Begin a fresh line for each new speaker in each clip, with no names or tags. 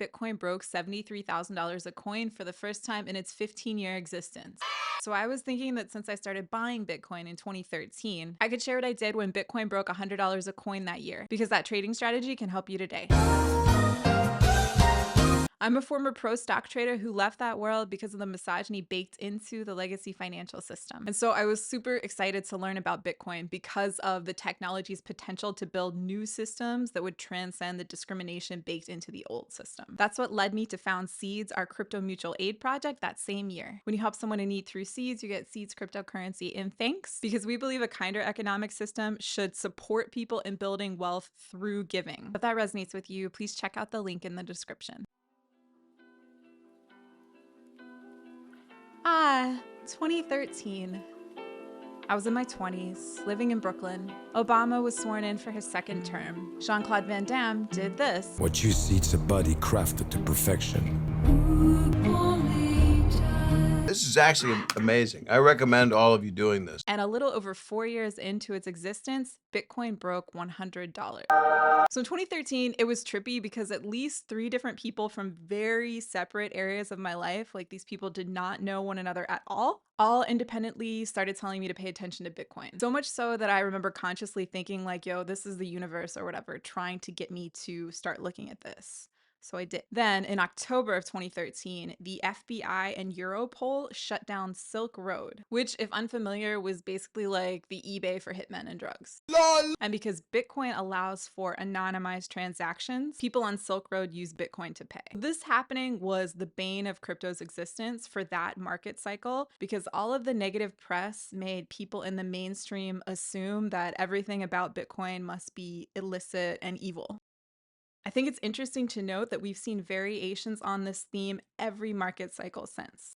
Bitcoin broke $73,000 a coin for the first time in its 15-year existence. So I was thinking that since I started buying Bitcoin in 2013, I could share what I did when Bitcoin broke $100 a coin that year, because that trading strategy can help you today. I'm a former pro stock trader who left that world because of the misogyny baked into the legacy financial system. And so I was super excited to learn about Bitcoin because of the technology's potential to build new systems that would transcend the discrimination baked into the old system. That's what led me to found Seeds, our crypto mutual aid project, that same year. When you help someone in need through Seeds, you get Seeds cryptocurrency in thanks, because we believe a kinder economic system should support people in building wealth through giving. If that resonates with you, please check out the link in the description. 2013. I was in my 20s, living in Brooklyn. Obama was sworn in for his second term. Jean-Claude Van Damme did this.
What you see's a body crafted to perfection.
This is actually amazing. I recommend all of you doing this.
And a little over 4 years into its existence, Bitcoin broke $100. So in 2013, it was trippy because at least 3 different people from very separate areas of my life, like these people did not know one another at all independently started telling me to pay attention to Bitcoin. So much so that I remember consciously thinking like, yo, this is the universe or whatever, trying to get me to start looking at this. So I did. Then in October of 2013, the FBI and Europol shut down Silk Road, which, if unfamiliar, was basically like the eBay for hitmen and drugs.
LOL.
And because Bitcoin allows for anonymized transactions, people on Silk Road use Bitcoin to pay. This happening was the bane of crypto's existence for that market cycle, because all of the negative press made people in the mainstream assume that everything about Bitcoin must be illicit and evil. I think it's interesting to note that we've seen variations on this theme every market cycle since.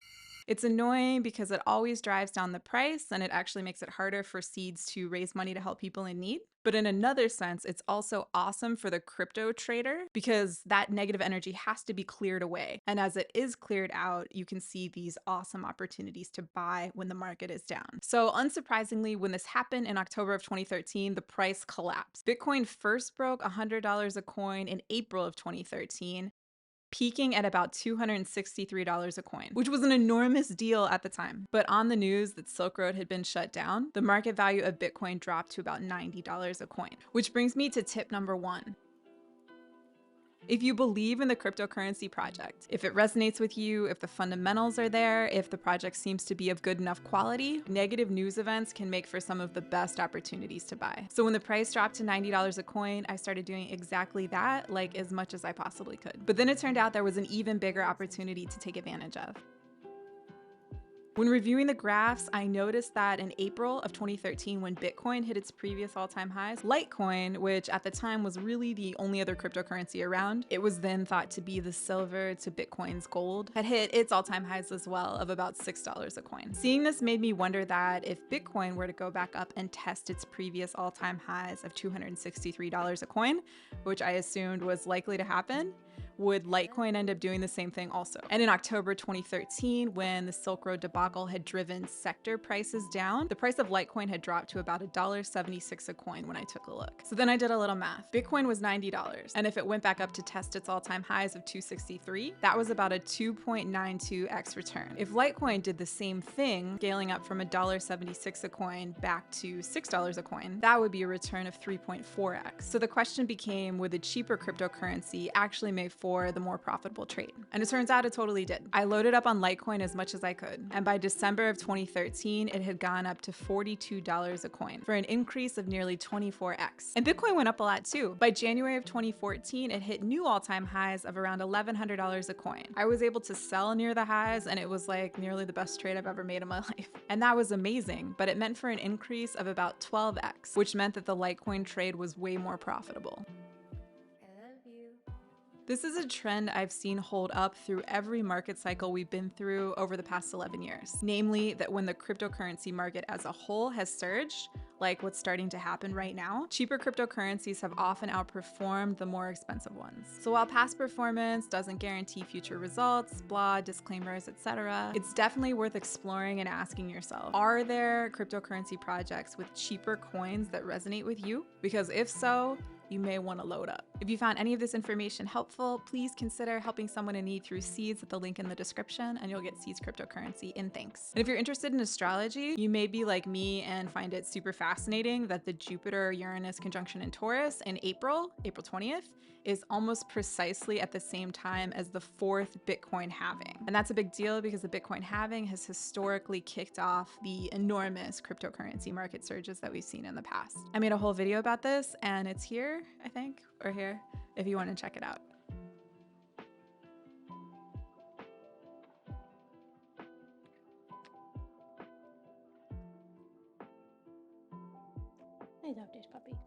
It's annoying because it always drives down the price and it actually makes it harder for Seeds to raise money to help people in need. But in another sense, it's also awesome for the crypto trader because that negative energy has to be cleared away. And as it is cleared out, you can see these awesome opportunities to buy when the market is down. So unsurprisingly, when this happened in October of 2013, the price collapsed. Bitcoin first broke $100 a coin in April of 2013, peaking at about $263 a coin, which was an enormous deal at the time. But on the news that Silk Road had been shut down, the market value of Bitcoin dropped to about $90 a coin. Which brings me to tip number 1. If you believe in the cryptocurrency project, if it resonates with you, if the fundamentals are there, if the project seems to be of good enough quality, negative news events can make for some of the best opportunities to buy. So when the price dropped to $90 a coin, I started doing exactly that, like as much as I possibly could. But then it turned out there was an even bigger opportunity to take advantage of. When reviewing the graphs, I noticed that in April of 2013, when Bitcoin hit its previous all-time highs, Litecoin, which at the time was really the only other cryptocurrency around, it was then thought to be the silver to Bitcoin's gold, had hit its all-time highs as well of about $6 a coin. Seeing this made me wonder that if Bitcoin were to go back up and test its previous all-time highs of $263 a coin, which I assumed was likely to happen, would Litecoin end up doing the same thing also? And in October 2013, when the Silk Road debacle had driven sector prices down, the price of Litecoin had dropped to about $1.76 a coin when I took a look. So then I did a little math. Bitcoin was $90, and if it went back up to test its all-time highs of $263, that was about a 2.92x return. If Litecoin did the same thing, scaling up from $1.76 a coin back to $6 a coin, that would be a return of 3.4x. So the question became, would the cheaper cryptocurrency actually make for the more profitable trade? And it turns out it totally did. I loaded up on Litecoin as much as I could, and by December of 2013, it had gone up to $42 a coin for an increase of nearly 24x. And Bitcoin went up a lot too. By January of 2014, it hit new all-time highs of around $1,100 a coin. I was able to sell near the highs, and it was like nearly the best trade I've ever made in my life. And that was amazing, but it meant for an increase of about 12x, which meant that the Litecoin trade was way more profitable. This is a trend I've seen hold up through every market cycle we've been through over the past 11 years. Namely, that when the cryptocurrency market as a whole has surged, like what's starting to happen right now, cheaper cryptocurrencies have often outperformed the more expensive ones. So while past performance doesn't guarantee future results, blah, disclaimers, etc., it's definitely worth exploring and asking yourself, are there cryptocurrency projects with cheaper coins that resonate with you? Because if so, you may want to load up. If you found any of this information helpful, please consider helping someone in need through Seeds at the link in the description, and you'll get Seeds cryptocurrency in thanks. And if you're interested in astrology, you may be like me and find it super fascinating that the Jupiter-Uranus conjunction in Taurus in April 20th, is almost precisely at the same time as the 4th Bitcoin halving. And that's a big deal because the Bitcoin halving has historically kicked off the enormous cryptocurrency market surges that we've seen in the past. I made a whole video about this and it's here, I think, or here, if you want to check it out.
I love this puppy.